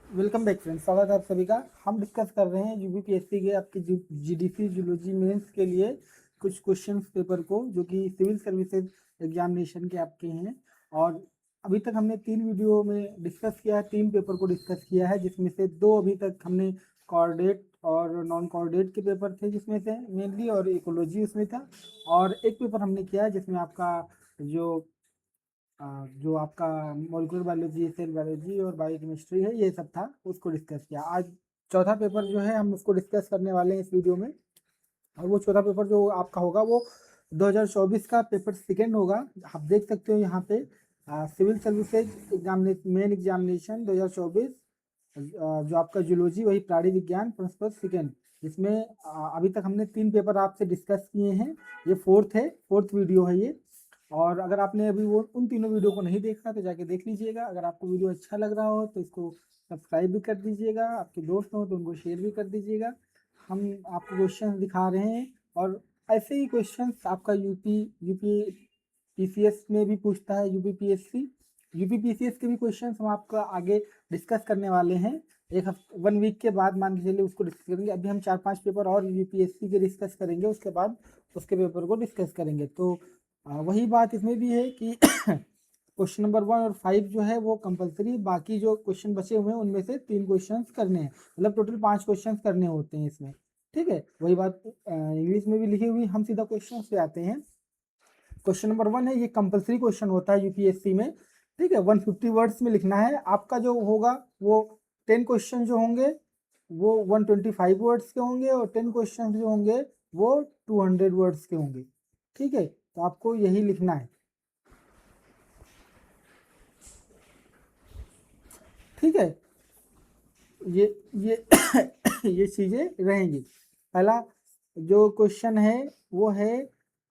Welcome back friends, स्वागत है आप सभी का। हम डिस्कस कर रहे हैं यूपीपीएससी के आपके जीडीसी जूलॉजी मेंस के लिए कुछ क्वेश्चंस पेपर को, जो कि सिविल सर्विसेज एग्जामिनेशन के आपके हैं। और अभी तक हमने 3 वीडियो में डिस्कस किया है, 3 पेपर को डिस्कस किया है, जिसमें से 2 अभी तक हमने कॉर्डेट और नॉन कॉर्डेट के पेपर थे जिसमें से मेनली, और इकोलॉजी उसमें था। और एक पेपर हमने किया है जिसमें आपका जो जो आपका मॉलिक्यूलर बायोलॉजी, सेल बायोलॉजी और बायोकेमिस्ट्री है, ये सब था, उसको डिस्कस किया। आज चौथा पेपर जो है हम उसको डिस्कस करने वाले हैं इस वीडियो में। और वो चौथा पेपर जो आपका होगा वो 2024 का पेपर सेकेंड होगा। आप देख सकते हो यहाँ पे civil services examination main examination 2024, जो आपका जूलॉजी, वही प्राणी विज्ञान पेपर सेकेंड, जिसमें अभी तक हमने 3 पेपर आपसे डिस्कस किए हैं। ये फोर्थ है, फोर्थ वीडियो है ये। और अगर आपने अभी वो उन तीनों वीडियो को नहीं देखा तो जाके देख लीजिएगा। अगर आपको वीडियो अच्छा लग रहा हो तो इसको सब्सक्राइब भी कर दीजिएगा, आपके दोस्त हो तो उनको शेयर भी कर दीजिएगा। हम आपको क्वेश्चन दिखा रहे हैं, और ऐसे ही क्वेश्चंस आपका यूपी पीसीएस में भी पूछता है। यूपी पीसीएस के भी क्वेश्चंस हम आपका आगे डिस्कस करने वाले हैं। एक हफ्ते 1 वीक के बाद मान के चलिए उसको डिस्कस करेंगे। अभी हम 4-5 पेपर और यूपीएससी के डिस्कस करेंगे, उसके बाद उसके पेपर को डिस्कस करेंगे। तो वही बात इसमें भी है कि क्वेश्चन नंबर 1 और 5 जो है वो कंपलसरी, बाकी जो क्वेश्चन बचे हुए हैं उनमें से 3 क्वेश्चन करने हैं, मतलब टोटल 5 क्वेश्चन करने होते हैं इसमें। ठीक है, वही बात इंग्लिश में भी लिखी हुई। हम सीधा क्वेश्चन पे आते हैं। क्वेश्चन नंबर 1 है, ये कंपलसरी क्वेश्चन होता है यूपीएससी में। ठीक है, 150 वर्ड्स में लिखना है। आपका जो होगा वो 10 क्वेश्चन जो होंगे वो 125 वर्ड्स के होंगे, और 10 क्वेश्चन जो होंगे वो 200 वर्ड्स के होंगे। ठीक है, तो आपको यही लिखना है। ठीक है, ये ये ये चीजें रहेंगी। पहला जो क्वेश्चन है वो है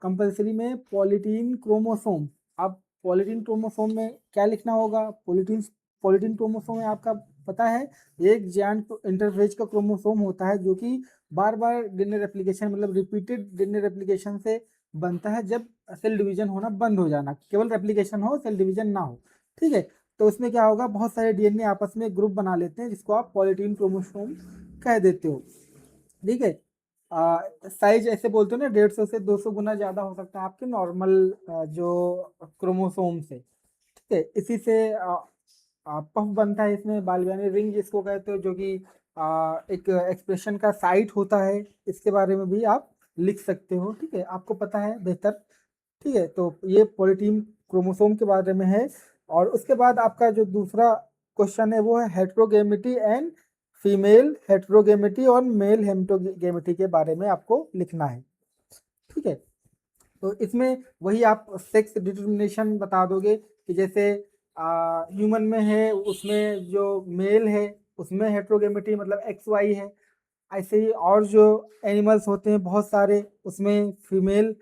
कंपलसरी में पॉलीटीन क्रोमोसोम। अब पॉलीटीन क्रोमोसोम में क्या लिखना होगा? पॉलीटीन पॉलीटीन क्रोमोसोम में आपका पता है, एक जॉइंट इंटरफेज का क्रोमोसोम होता है, जो कि बार बार डीएनए रेप्लिकेशन, मतलब रिपीटेड डीएनए रेप्लिकेशन से बनता है, जब सेल डिवीजन होना बंद हो जाना, केवल रेप्लिकेशन हो, सेल डिवीजन ना हो। ठीक है, तो उसमें क्या होगा, बहुत सारे डीएनए आपस में ग्रुप बना लेते हैं, जिसको आप पॉलीटीन क्रोमोसोम कह देते हो। ठीक है, साइज ऐसे बोलते हो ना, 150 से 200 गुना ज्यादा हो सकता है आपके नॉर्मल जो क्रोमोसोम से। ठीक है, इसी से पफ बनता है इसमें, बालबियानी रिंग जिसको कहते हो, जो कि एक एक्सप्रेशन का साइट होता है। इसके बारे में भी आप लिख सकते हो। ठीक है, आपको पता है बेहतर। ठीक है, तो ये पॉलीटीन क्रोमोसोम के बारे में है। और उसके बाद आपका जो दूसरा क्वेश्चन है वो है हेट्रोगेमिटी एंड फीमेल हेट्रोगेमिटी और मेल हेट्रोगेमिटी के बारे में आपको लिखना है। ठीक है, तो इसमें वही आप सेक्स डिटर्मिनेशन बता दोगे कि जैसे ह्यूमन में है, उसमें जो मेल है उसमें हेट्रोगेमिटी मतलब एक्स वाई है। ऐसे ही और जो एनिमल्स होते हैं बहुत सारे, उसमें फीमेल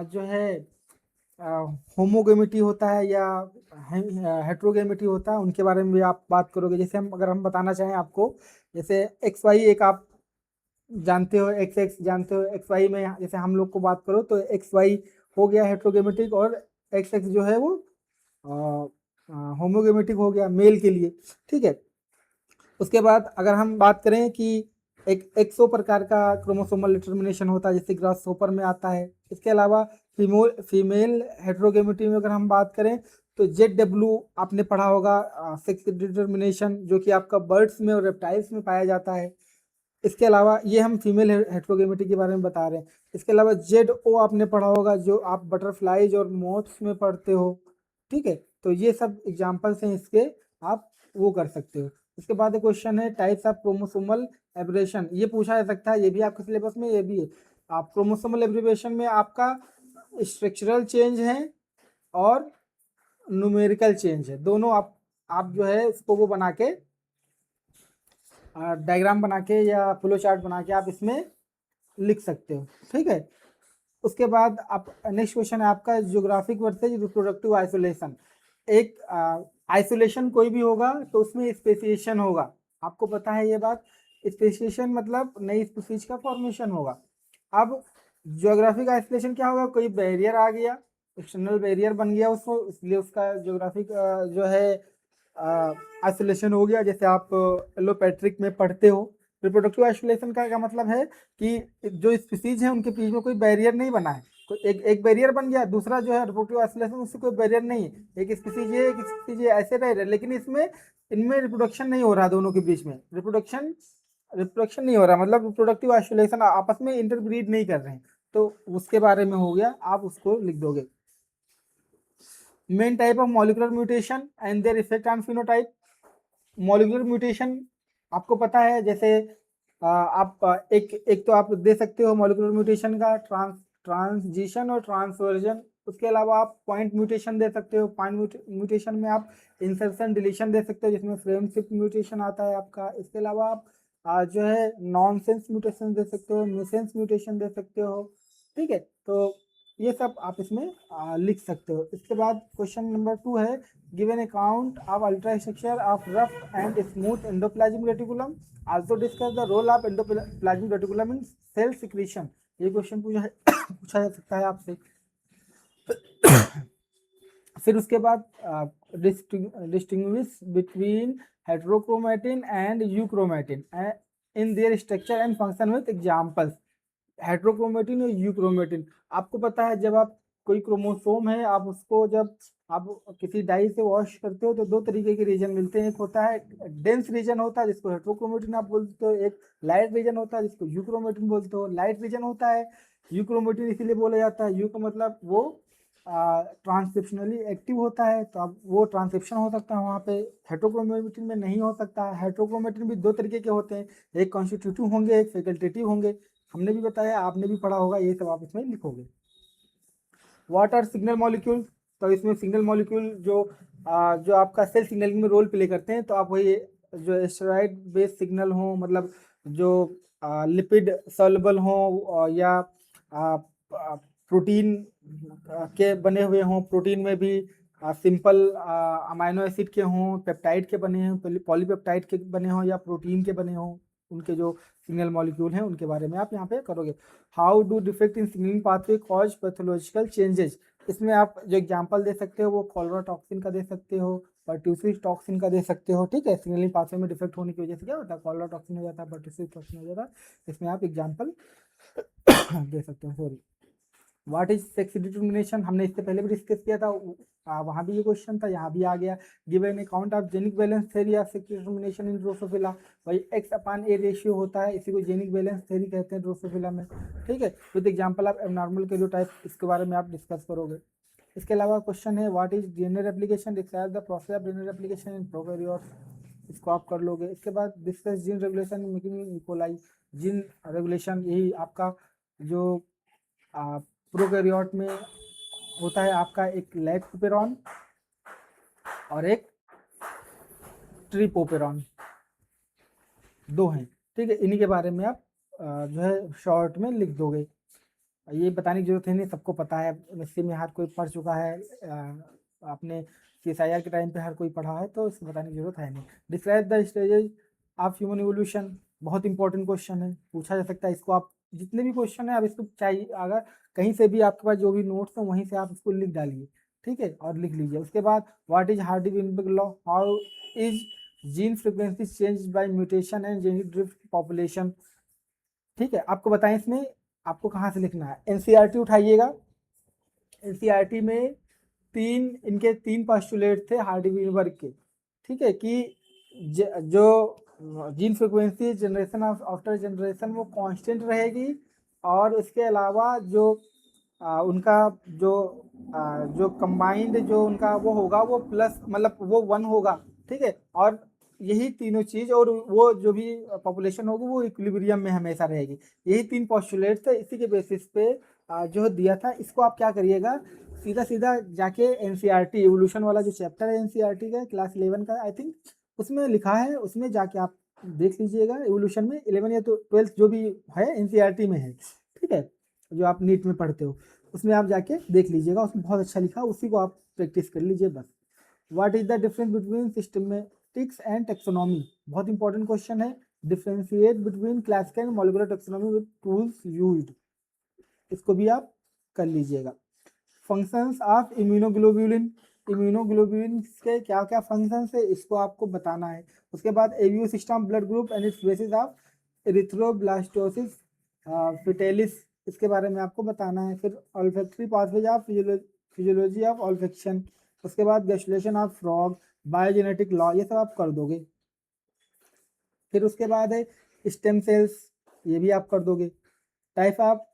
जो है होमोगेमिटी होता है या हेट्रोगेमिटी होता है, उनके बारे में भी आप बात करोगे। जैसे हम अगर हम बताना चाहें आपको, जैसे एक्स वाई एक आप जानते हो, एक्स एक्स जानते हो, एक्स वाई में जैसे हम लोग को बात करो तो एक्स वाई हो गया हेट्रोगेमेटिक, और एक्स एक्स जो है वो होमोगेमेटिक हो गया मेल के लिए। ठीक है, उसके बाद अगर हम बात करें कि एक 100 प्रकार का क्रोमोसोमल डिटर्मिनेशन होता है, जैसे ग्रास होपर में आता है। इसके अलावा फीमेल हेट्रोगेमिटी में अगर हम बात करें तो जेड आपने पढ़ा होगा, सेक्स डिटर्मिनेशन, जो कि आपका बर्ड्स में और रेप्टाइल्स में पाया जाता है। इसके अलावा ये हम फीमेल हेट्रोगेमिटी के बारे में बता रहे हैं। इसके अलावा जेड आपने पढ़ा होगा, जो आप बटरफ्लाईज और मोथ्स में पढ़ते हो। ठीक है, तो ये सब एग्जाम्पल्स हैं इसके, आप वो कर सकते हो। इसके बाद क्वेश्चन है टाइप्स ऑफ क्रोमोसोमल एब्रेशन, ये पूछा जा सकता है, ये भी आपके सिलेबस में ये भी है। आप क्रोमोसोमल एब्रिवेशन में आपका स्ट्रक्चरल चेंज है और न्यूमेरिकल चेंज है, दोनों आप जो है इसको वो बना के डायग्राम बना के या फ्लो चार्ट बना के आप इसमें लिख सकते हो। ठीक है, उसके बाद आप नेक्स्ट क्वेश्चन है आपका ज्योग्राफिक वर्सेज रिप्रोडक्टिव आइसोलेशन। एक आइसोलेशन कोई भी होगा तो उसमें स्पेसिएशन होगा, आपको पता है ये बात। स्पेसिएशन मतलब नई स्पीसीज का फॉर्मेशन होगा। अब ज्योग्राफिक आइसोलेशन क्या होगा, कोई बैरियर आ गया, एक्सटर्नल बैरियर बन गया उसको, इसलिए उसका ज्योग्राफिक जो है आइसोलेशन हो गया, जैसे आप एलोपैट्रिक में पढ़ते हो। रिप्रोडक्टिव आइसोलेशन का क्या मतलब है कि जो स्पीसीज है उनके बीच में कोई बैरियर नहीं बना है, तो एक बैरियर बन गया, दूसरा जो है रिप्रोडक्टिव आइसोलेशन उससे कोई बैरियर नहीं है, एक स्पीसीज है एक स्पीसीज है ऐसे रह रहे, लेकिन इसमें इनमें रिप्रोडक्शन नहीं हो रहा, दोनों के बीच में रिप्रोडक्शन रिप्रोडक्शन नहीं हो रहा, मतलब रिप्रोडक्टिव आइसोलेशन, आपस में इंटरब्रीड नहीं कर रहे हैं, तो उसके बारे में हो गया, आप उसको लिख दोगे। Main type of molecular mutation and their effect on phenotype. Molecular mutation आपको पता है, जैसे आप एक तो आप दे सकते हो मॉलिक्यूलर म्यूटेशन का ट्रांजिशन और ट्रांसवर्जन, उसके अलावा आप पॉइंट म्यूटेशन दे सकते हो। पॉइंट म्यूटेशन में आप इंसर्शन डिलीशन दे सकते हो, जिसमें फ्रेम शिफ्ट म्यूटेशन आता है आपका। इसके अलावा आप जो है नॉनसेंस म्यूटेशन दे सकते हो, मिसेंस म्यूटेशन दे सकते हो, ठीक है। तो ये सब आप इसमें लिख सकते हो। इसके बाद क्वेश्चन नंबर 2 है, give an account of ultrastructure of rough and smooth endoplasmic reticulum, also discuss the role of endoplasmic reticulum in cell secretion. ये क्वेश्चन पूछा जा सकता है आपसे। फिर उसके बाद distinguish between heterochromatin and euchromatin in their structure and function with examples. Heterochromatin और यूक्रोमेटिन, आपको पता है जब आप कोई क्रोमोसोम है, आप उसको जब आप किसी डाई से वॉश करते हो तो दो तरीके के रीजन मिलते हैं, एक होता है डेंस रीजन होता है जिसको हेट्रोक्रोमेटिन आप बोलते हो, एक लाइट रीजन होता है जिसको यूक्रोमेटिन बोलते हो। लाइट रीजन होता है यूक्रोमेटिन इसीलिए बोला जाता है, यू का मतलब वो ट्रांसक्रिप्शनली एक्टिव होता है, तो अब वो ट्रांसक्रिप्शन हो सकता है वहाँ पे, हेट्रोक्रोमेटिन में नहीं हो सकता। हेट्रोक्रोमेटिन भी दो तरीके के होते हैं, एक कॉन्स्टिट्यूटिव होंगे एक फैकल्टेटिव होंगे, हमने भी बताया आपने भी पढ़ा होगा, ये सब आप इसमें लिखोगे। व्हाट आर सिग्नल मॉलिक्यूल, तो इसमें सिग्नल मॉलिक्यूल जो आपका सेल सिग्नलिंग में रोल प्ले करते हैं, तो आप वही जो एस्टेरॉइड बेस्ड सिग्नल हो, मतलब जो लिपिड सॉल्युबल हो या प्रोटीन के बने हुए हों, प्रोटीन में भी सिंपल अमाइनो एसिड के हों, पेप्टाइड के बने हों, पॉलीपेप्टाइड के बने हों या प्रोटीन के बने हों, उनके जो सिग्नल मॉलिक्यूल हैं उनके बारे में आप यहाँ पे करोगे। How do defect in signalling pathway cause pathological changes, इसमें आप जो एग्जांपल दे सकते हो वो कॉलरा टॉक्सिन का दे सकते हो, पर्ट्यूसिव टॉक्सिन का दे सकते हो, ठीक है। सिग्नलिंग पाथवे में डिफेक्ट होने की वजह से क्या होता है, कॉलरा टॉक्सिन हो जाता है, पर्ट्यूसिव टॉक्सिन हो जाता है, इसमें आप एग्जांपल दे सकते हो। Sorry, what is sex determination, हमने इससे पहले भी डिस्कस किया था, वहाँ भी ये क्वेश्चन था, यहाँ भी आ गया। Give an account of genic balance theory of sex determination in drosophila, भाई x/a रेशियो होता है, इसी को जेनिक बैलेंस थ्योरी कहते हैं ड्रोसोफिला में, ठीक है। With example of abnormal karyotype, इसके बारे में आप डिस्कस करोगे। इसके अलावा क्वेश्चन है what is DNA replication, describe the process of DNA replication in prokaryotes, इसको आप कर लोगे। इसके बाद discuss gene regulation in making E coli, gene regulation यही आपका जो प्रोकैरियोट में होता है, आपका एक लैक्टोपेरॉन और एक ट्रिपोपेरॉन, दो हैं, ठीक है। इन्हीं के बारे में आप जो है शॉर्ट में लिख दोगे। ये बताने की जरूरत है नहीं, सबको पता है, एमएससी में हर कोई पढ़ चुका है, आपने सीएसआईआर के टाइम पे हर कोई पढ़ा है, तो इसको बताने की जरूरत है नहीं। Describe the stages of human evolution, बहुत इंपॉर्टेंट क्वेश्चन है, पूछा जा सकता है इसको। आप जितने भी क्वेश्चन है आप इसको चाहिए, अगर कहीं से भी आपके पास जो भी नोट्स हो वहीं से आप इसको लिख डालिए, ठीक है, और लिख लीजिए। उसके बाद what is Hardy Weinberg law, how is gene frequency change by mutation and genetic drift population, ठीक है। आपको बताएं इसमें आपको कहाँ से लिखना है, एनसीईआरटी उठाइएगा। एनसीईआरटी में इनके तीन पोस्टुलेट थे हार्डी-वेइनबर्ग के, ठीक है, कि जो gene frequency generation after generation वो कांस्टेंट रहेगी, और इसके अलावा जो उनका जो कंबाइंड जो उनका वो होगा वो प्लस मतलब वो 1 होगा, ठीक है। और यही तीनों चीज, और वो जो भी पॉपुलेशन होगी वो इक्विलिब्रियम में हमेशा रहेगी। यही तीन पोस्टुलेट थे, इसी के बेसिस पे जो दिया था। इसको आप क्या करिएगा, सीधा सीधा जाके एनसीईआरटी इवोल्यूशन वाला जो चैप्टर है एनसीईआरटी का क्लास 11 का आई थिंक, उसमें लिखा है, उसमें जाके आप देख लीजिएगा। इवोल्यूशन में 11 या तो 12 जो भी है एनसीईआरटी में है, ठीक है, जो आप नीट में पढ़ते हो उसमें आप जाके देख लीजिएगा, उसमें बहुत अच्छा लिखा, उसी को आप प्रैक्टिस कर लीजिए बस। What is the difference between systematics and taxonomy, बहुत इंपॉर्टेंट क्वेश्चन है। Differentiate between classical and molecular taxonomy with tools used, इसको भी आप कर लीजिएगा। फंक्शंस ऑफ इम्यूनोग्लोबुलिन, इम्यूनोग्लोबुलिन के क्या क्या फंक्शन है इसको आपको बताना है। उसके बाद ABO system blood group and its basis of erythroblastosis fetalis, इसके बारे में आपको बताना है। फिर olfactory pathways of physiology of olfaction, उसके बाद gastrulation of frog, biogenetic law, ये सब आप कर दोगे। फिर उसके बाद है स्टेम सेल्स, ये भी आप कर दोगे। Type of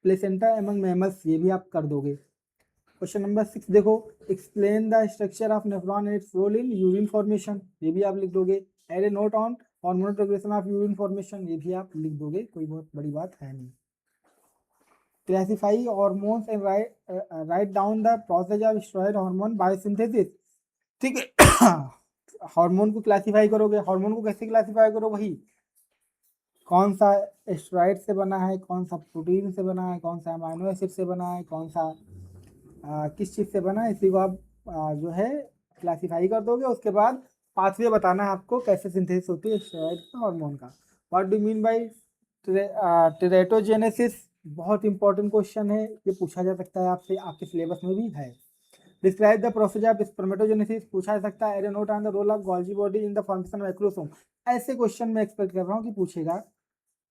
placenta among mammals, ये भी आप कर दोगे। क्वेश्चन नंबर 6 देखो, explain the structure of nephron and its role in urine formation, ये भी आप लिख दोगे। Add a note on hormonal regulation of urine formation, ये भी आप लिख दोगे, कोई बहुत बड़ी बात है नहीं। Classify hormones and write down the process of steroid hormone biosynthesis, ठीक है। हार्मोन को क्लासिफाई करोगे, हार्मोन को कैसे क्लासिफाई करो, वही कौन सा स्टेरॉयड से बना है, कौन सा प्रोटीन से बना है, कौन सा अमाइनो एसिड से बना है, कौन सा किस चीज़ से बना है, इसी को आप जो है क्लासिफाई कर दोगे। उसके बाद पाथवे बताना है आपको कैसे सिंथेसिस होती है स्टेरॉयड हार्मोन का। व्हाट डू मीन बाय टेरेटोजेनेसिस, बहुत इंपॉर्टेंट क्वेश्चन है, ये पूछा जा सकता है आपसे, आपके सिलेबस में भी है। Describe the process of spermatogenesis, पूछा जा सकता है। Add a note on the role of Golgi body in the formation of acrosome, ऐसे क्वेश्चन मैं एक्सपेक्ट कर रहा हूँ कि पूछेगा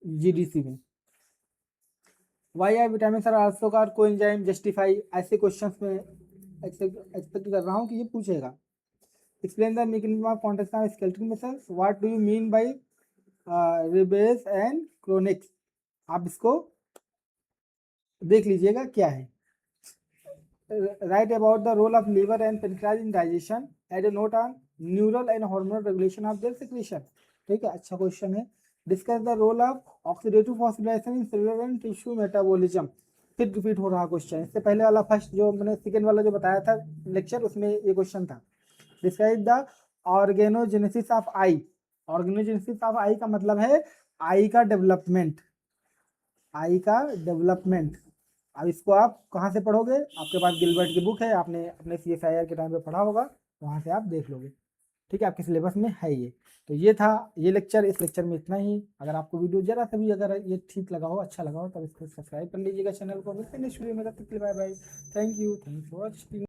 जीडीसी में। Why are vitamin are also car coenzyme justify, ऐसे क्वेश्चंस में एक्सपेक्ट कर रहा हूँ कि ये पूछेगा। Explain the mechanism of contraction of skeletal muscles, what do you mean by rebase and chronics, आप इसको देख लीजिएगा क्या है। Write about the role of liver and pancreas in digestion, add a note on neural and hormonal regulation of their secretion, ठीक है, अच्छा question है। Discuss the role of oxidative phosphorylation in cellular and tissue metabolism, फिर repeat हो रहा question, इससे पहले वाला फर्स्ट जो मैंने सेकेंड वाला जो बताया था लेक्चर, उसमें ये क्वेश्चन था। Describe the organogenesis of eye, organogenesis of eye का मतलब है आई का डेवलपमेंट, आई का डेवलपमेंट। अब इसको आप कहाँ से पढ़ोगे, आपके पास गिलबर्ट की बुक है, आपने अपने CSIR के टाइम पे पढ़ा होगा, वहाँ से आप देख लोगे, ठीक है, आपके सिलेबस में है ये। तो ये था ये लेक्चर, इस लेक्चर में इतना ही। अगर आपको वीडियो जरा सा भी अगर ये ठीक लगा हो, अच्छा लगा हो, तब इसको सब्सक्राइब कर लीजिएगा चैनल को। मिलते हैं नेक्स्ट वीडियो में, तब तक के लिए bye bye, thank you for watching.